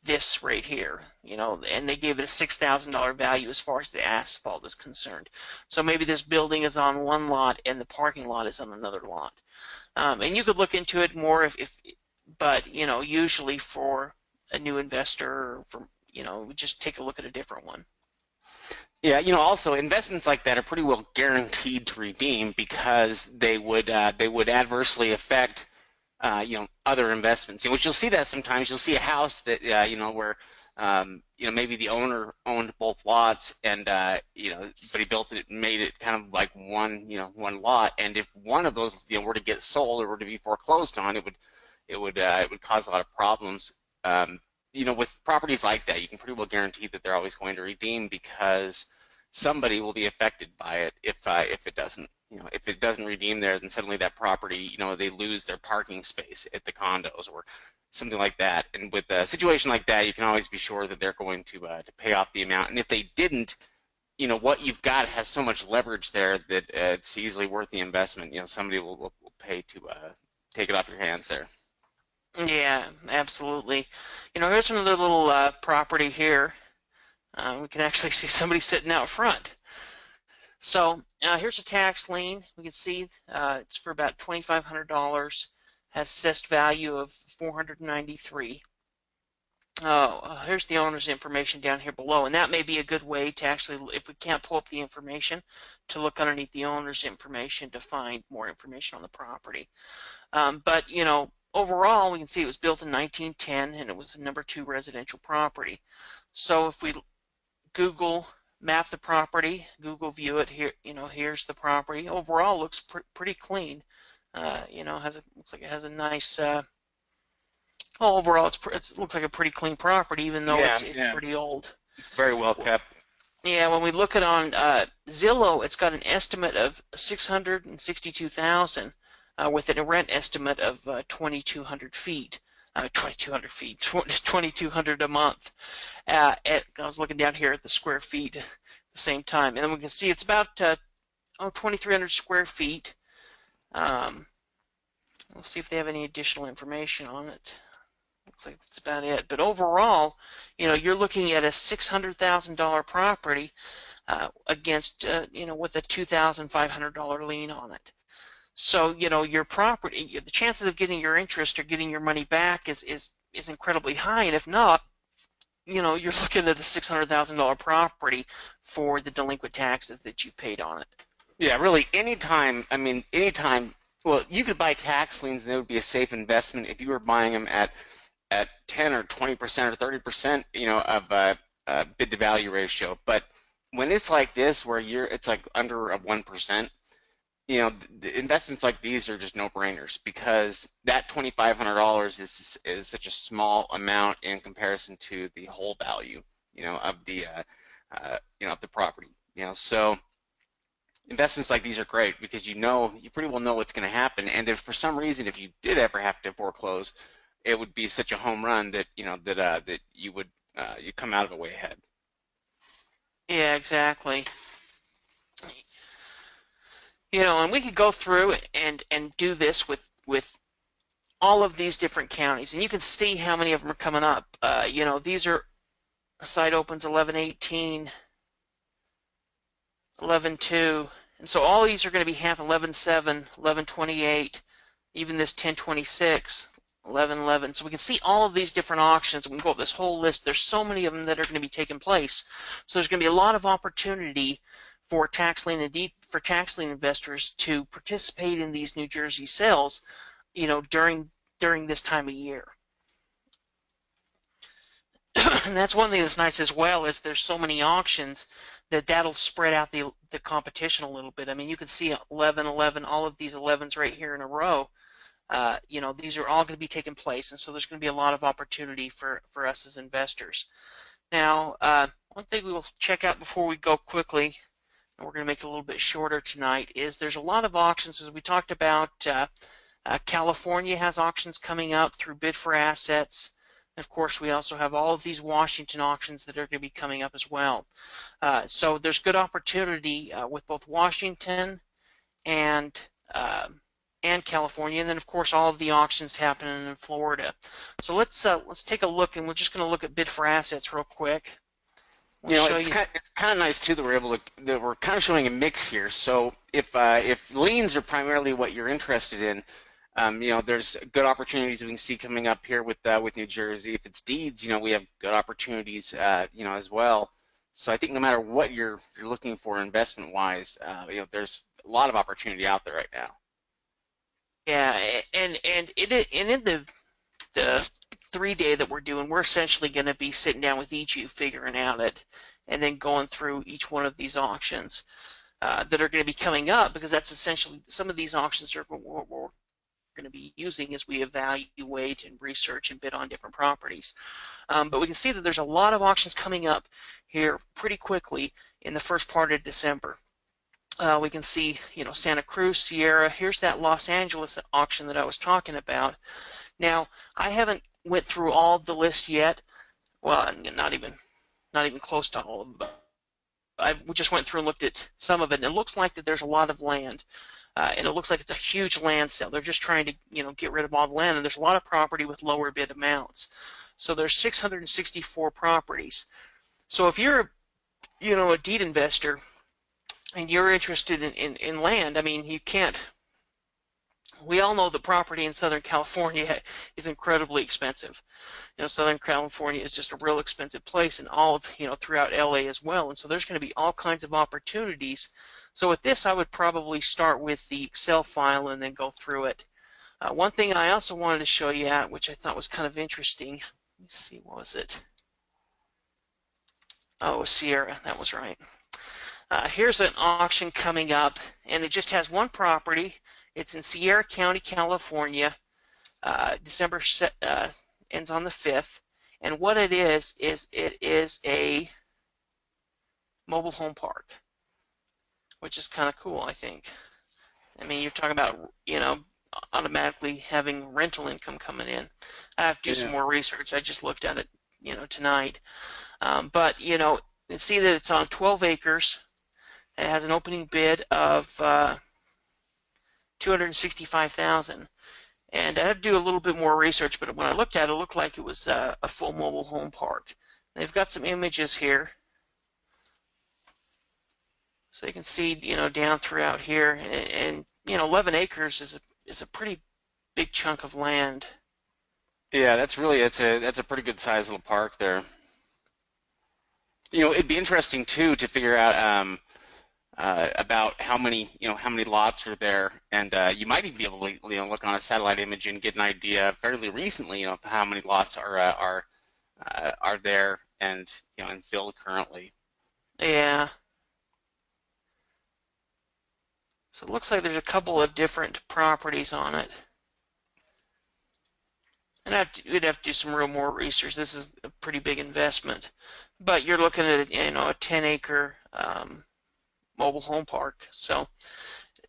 this right here, and they gave it a $6,000 value as far as the asphalt is concerned. So maybe this building is on one lot and the parking lot is on another lot. And you could look into it more but usually for a new investor, for just take a look at a different one. Yeah, also investments like that are pretty well guaranteed to redeem because they would adversely affect other investments. Which you'll see that sometimes. You'll see a house that where maybe the owner owned both lots and but he built it, made it kind of like one lot. And if one of those were to get sold or were to be foreclosed on, it would cause a lot of problems. With properties like that, you can pretty well guarantee that they're always going to redeem because somebody will be affected by it if it doesn't. If it doesn't redeem there, then suddenly that property, they lose their parking space at the condos or something like that. And with a situation like that, you can always be sure that they're going to pay off the amount. And if they didn't, what you've got has so much leverage there that it's easily worth the investment. Somebody will pay to take it off your hands there. Yeah, absolutely. Here's another little property here. We can actually see somebody sitting out front. So here's a tax lien. We can see it's for about $2,500. Has assessed value of 493. Oh, here's the owner's information down here below, and that may be a good way to actually, if we can't pull up the information, to look underneath the owner's information to find more information on the property. But overall, we can see it was built in 1910, and it was a number 2 residential property. So if we Google map the property, Google view it here, here's the property. Overall, looks pretty clean. Looks like it has a nice. Overall, it looks like a pretty clean property, even though Yeah, it's yeah, pretty old. it's very well kept. Yeah, when we look at on Zillow, it's got an estimate of 662,000, with a rent estimate of 2,200 feet. 2,200 feet, 2,200 a month. I was looking down here at the square feet at the same time, and then we can see it's about 2,300 square feet. Um, we'll see if they have any additional information on it. Looks like that's about it. But overall, you're looking at a $600,000 property against, with a $2,500 lien on it. So, your property, the chances of getting your interest or getting your money back is incredibly high. And if not, you're looking at a $600,000 property for the delinquent taxes that you've paid on it. Yeah, really, anytime, I mean, anytime, well, you could buy tax liens and it would be a safe investment if you were buying them at 10 or 20% or 30%, of bid to value ratio. But when it's like this, where it's like under a 1%, the investments like these are just no-brainers because that $2,500 is such a small amount in comparison to the whole value, of the property. So investments like these are great because you pretty well know what's going to happen. And if for some reason if you did ever have to foreclose, it would be such a home run that that you come out of it way ahead. Yeah, exactly. And we could go through and do this with all of these different counties, and you can see how many of them are coming up. These are site opens 11/18, 11/2, and so all these are going to be happening 11/7, 11/28, even this 10/26, 11/11. So we can see all of these different auctions. We can go up this whole list. There's so many of them that are going to be taking place. So there's going to be a lot of opportunity for tax lien investors to participate in these New Jersey sales, during this time of year. And that's one thing that's nice as well is there's so many auctions that'll spread out the competition a little bit. I mean, you can see 11/11, all of these 11s right here in a row. These are all going to be taking place, and so there's going to be a lot of opportunity for us as investors. Now, one thing we will check out before we go quickly, and we're going to make it a little bit shorter tonight, is there's a lot of auctions, as we talked about. California has auctions coming up through Bid for Assets. And of course, we also have all of these Washington auctions that are going to be coming up as well. So there's good opportunity with both Washington and California, and then of course all of the auctions happening in Florida. So let's take a look, and we're just going to look at Bid for Assets real quick. It's kind of nice too that we're kind of showing a mix here. So if liens are primarily what you're interested in, there's good opportunities we can see coming up here with New Jersey. If it's deeds, we have good opportunities, as well. So I think no matter what you're looking for investment wise, there's a lot of opportunity out there right now. Yeah, and in the 3 day that we're doing, we're essentially going to be sitting down with each of you, figuring out it, and then going through each one of these auctions that are going to be coming up, because that's essentially some of these auctions are what we're going to be using as we evaluate and research and bid on different properties. But we can see that there's a lot of auctions coming up here pretty quickly in the first part of December. We can see, Santa Cruz, Sierra. Here's that Los Angeles auction that I was talking about. Now, I haven't went through all of the list yet. Well, not even close to all of them. I just went through and looked at some of it, and it looks like that there's a lot of land, and it looks like it's a huge land sale. They're just trying to, get rid of all the land, and there's a lot of property with lower bid amounts. So there's 664 properties. So if you're, a deed investor and you're interested in land, I mean, you can't. We all know that property in Southern California is incredibly expensive. Southern California is just a real expensive place, and all of, throughout LA as well. And so there's going to be all kinds of opportunities. So with this, I would probably start with the Excel file and then go through it. One thing I also wanted to show you at, which I thought was kind of interesting. Let me see, what was it? Oh, Sierra, that was right. Here's an auction coming up, and it just has one property. It's in Sierra County, California. December ends on the 5th. And what it is it is a mobile home park, which is kind of cool, I think. I mean, you're talking about, automatically having rental income coming in. I have to do some Yeah. more research. I just looked at it, tonight. But, you can see that it's on 12 acres. It has an opening bid of 265,000. And I had to do a little bit more research, but when I looked at it, it looked like it was a full mobile home park. They've got some images here, so you can see, down throughout here, and 11 acres is a pretty big chunk of land. Yeah, that's a pretty good size little park there. It'd be interesting too to figure out about how many lots are there, and you might even be able to look on a satellite image and get an idea fairly recently, of how many lots are there and filled currently. Yeah, so it looks like there's a couple of different properties on it. And we'd have to do some real more research. This is a pretty big investment, but you're looking at a 10-acre mobile home park. So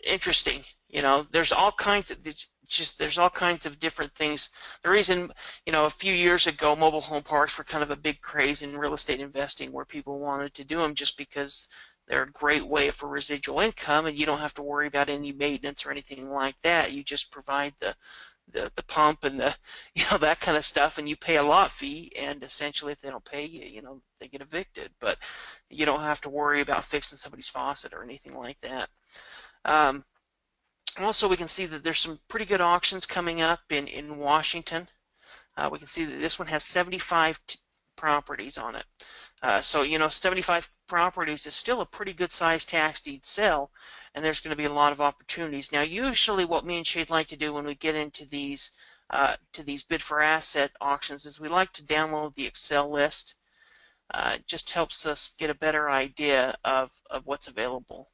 interesting. There's all kinds of there's all kinds of different things. The reason, a few years ago, mobile home parks were kind of a big craze in real estate investing, where people wanted to do them just because they're a great way for residual income, and you don't have to worry about any maintenance or anything like that. You just provide the pump and the that kind of stuff, and you pay a lot fee, and essentially if they don't pay you, they get evicted. But you don't have to worry about fixing somebody's faucet or anything like that. um, Also, we can see that there's some pretty good auctions coming up in Washington. We can see that this one has 75 properties on it. So 75 properties is still a pretty good sized tax deed sale, and there's going to be a lot of opportunities. Now, usually what me and Shade like to do when we get into these bid for asset auctions is we like to download the Excel list. It just helps us get a better idea of what's available.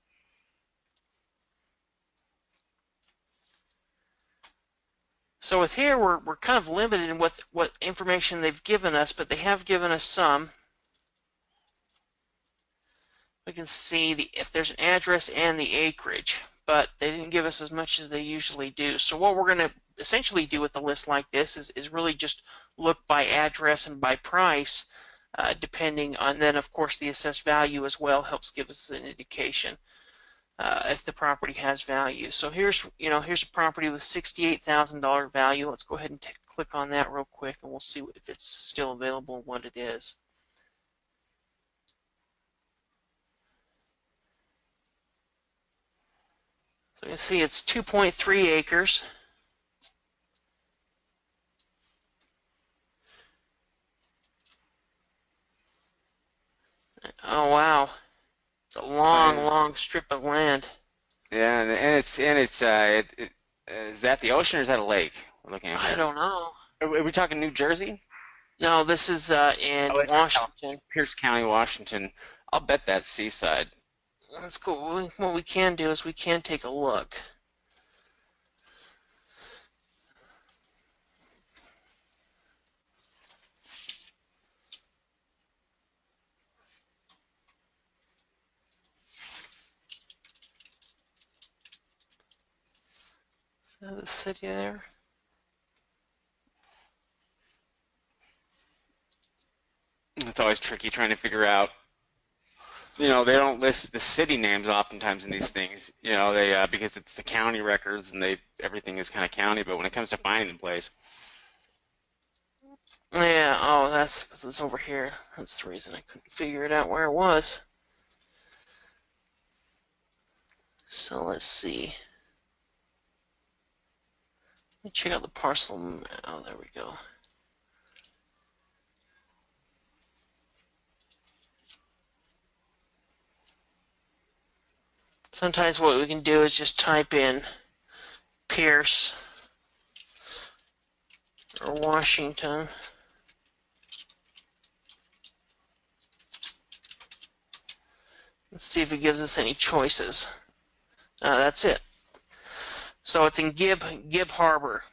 So with here, we're kind of limited in what information they've given us, but they have given us some. We can see if there's an address and the acreage, but they didn't give us as much as they usually do. So what we're going to essentially do with a list like this is really just look by address and by price, depending on, then of course the assessed value as well helps give us an indication if the property has value. So here's a property with $68,000 value. Let's go ahead and click on that real quick, and we'll see if it's still available and what it is. So you can see it's 2.3 acres. Oh, long strip of land. Yeah, is that the ocean or is that a lake we're looking at I here? don't know. Are we talking New Jersey? No, this is Oh, in it's in California, Washington. Pierce County, Washington. I'll bet that's seaside. That's cool. What we can do is we can take a look. Is that the city there? It's always tricky trying to figure out. They don't list the city names oftentimes in these things. They because it's the county records and they everything is kind of county. But when it comes to finding the place, Yeah, oh, that's because it's over here. That's the reason I couldn't figure it out where it was. So let's see. Let me check out the parcel. Oh, there we go. Sometimes what we can do is just type in Pierce or Washington. Let's see if it gives us any choices. That's it. So it's in Gib Harbor.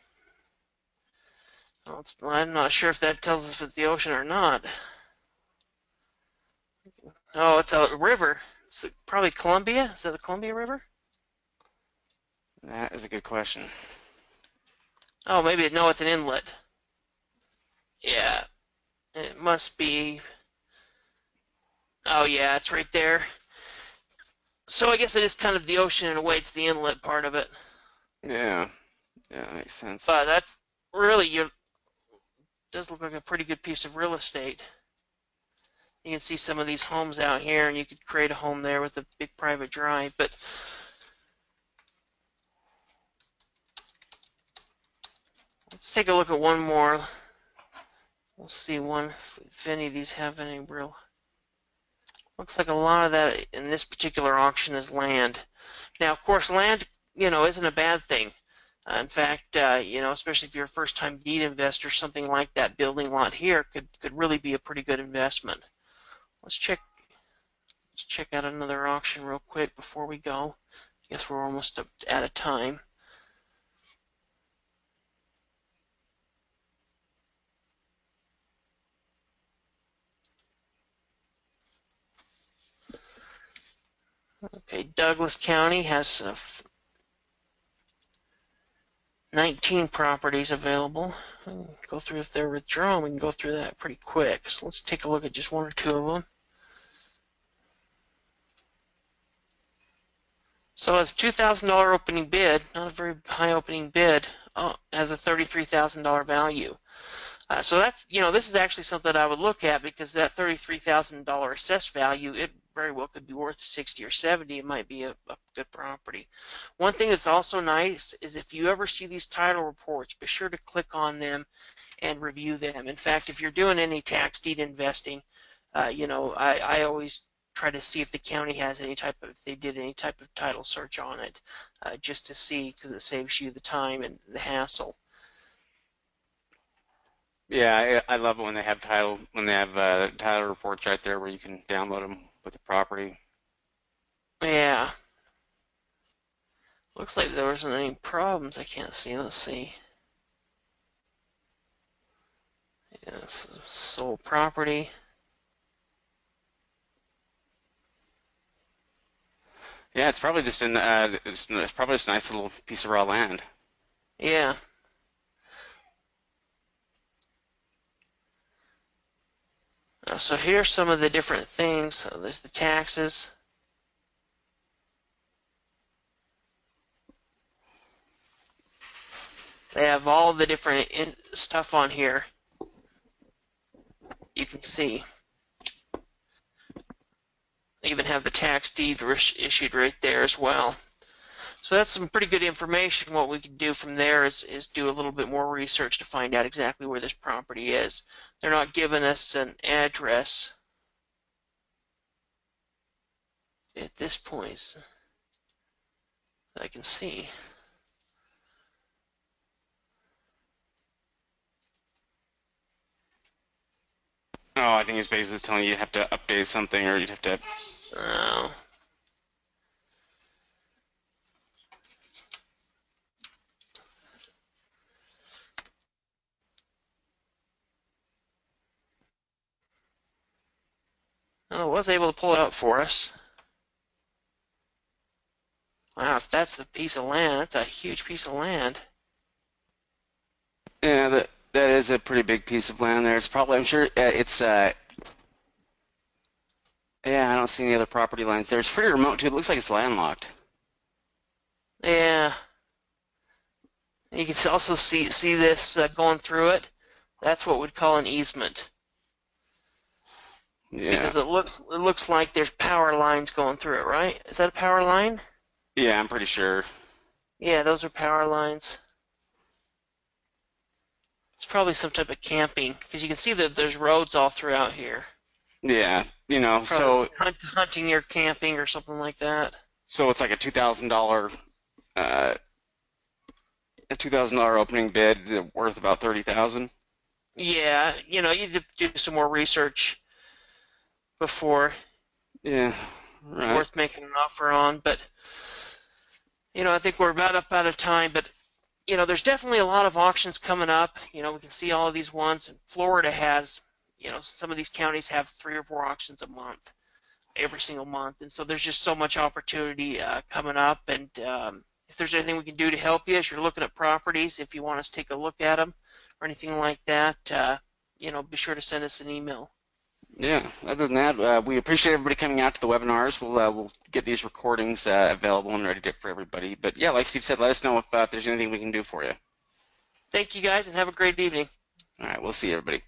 Well, I'm not sure if that tells us if it's the ocean or not. Oh, it's a river. It's probably Columbia. Is that the Columbia River? that is a good question. Oh, maybe no, it's an inlet. Yeah, it must be. Oh, yeah, it's right there. So I guess it is kind of the ocean in a way. It's the inlet part of it. Yeah, yeah, that makes sense. But that's really you does look like a pretty good piece of real estate. You can see some of these homes out here, and you could create a home there with a big private drive. But let's take a look at one more. We'll see one if any of these have any real. Looks like a lot of that in this particular auction is land. Now, of course, land, isn't a bad thing. In fact, especially if you're a first-time deed investor, something like that building lot here could really be a pretty good investment. Let's check Let's check out another auction real quick before we go. I guess we're almost out of time. Okay, Douglas County has 19 properties available. We can go through if they're withdrawn. We can go through that pretty quick. So let's take a look at just one or two of them. So it's $2,000 opening bid, not a very high opening bid. Oh, has a $33,000 value. So that's, this is actually something I would look at because that $33,000 assessed value, it very well could be worth 60 or 70. It might be a good property. One thing that's also nice is if you ever see these title reports, be sure to click on them and review them. In fact, if you're doing any tax deed investing, I always try to see if the county has if they did any type of title search on it, just to see because it saves you the time and the hassle. Yeah, I love it when they have title reports right there where you can download them with the property. Yeah. Looks like there wasn't any problems I can't see. Let's see. Yes, sold property. Yeah, it's probably just it's probably just a nice little piece of raw land. Yeah. So here's some of the different things. So there's the taxes. They have all the different stuff on here. You can see. They even have the tax deed issued right there as well. So that's some pretty good information. What we can do from there is do a little bit more research to find out exactly where this property is. They're not giving us an address. at this point that I can see. Oh, I think he's basically telling you have to update something or you'd have to. Oh, I was able to pull it out for us. Wow, if that's the piece of land, that's a huge piece of land. Yeah, that is a pretty big piece of land there. It's probably, I'm sure it's, yeah, I don't see any other property lines there. It's pretty remote too. It looks like it's landlocked. Yeah, you can also see this going through it. That's what we'd call an easement Yeah. because it looks like there's power lines going through it, right? Is that a power line? Yeah, I'm pretty sure. Yeah, those are power lines. It's probably some type of camping because you can see that there's roads all throughout here. Yeah, Probably hunting or camping or something like that. so it's like uh, a $2,000 opening bid worth about 30,000. Yeah, you need to do some more research before Yeah, right. worth making an offer on. But I think we're about up out of time. But there's definitely a lot of auctions coming up. We can see all of these ones. And Florida has, some of these counties have 3 or 4 auctions a month, every single month, and so there's just so much opportunity coming up. And if there's anything we can do to help you as you're looking at properties, if you want us to take a look at them or anything like that, be sure to send us an email. Yeah. Other than that, we appreciate everybody coming out to the webinars. We'll get these recordings available and ready to, for everybody. But yeah, like Steve said, let us know if there's anything we can do for you. Thank you guys and have a great evening. All right, we'll see everybody.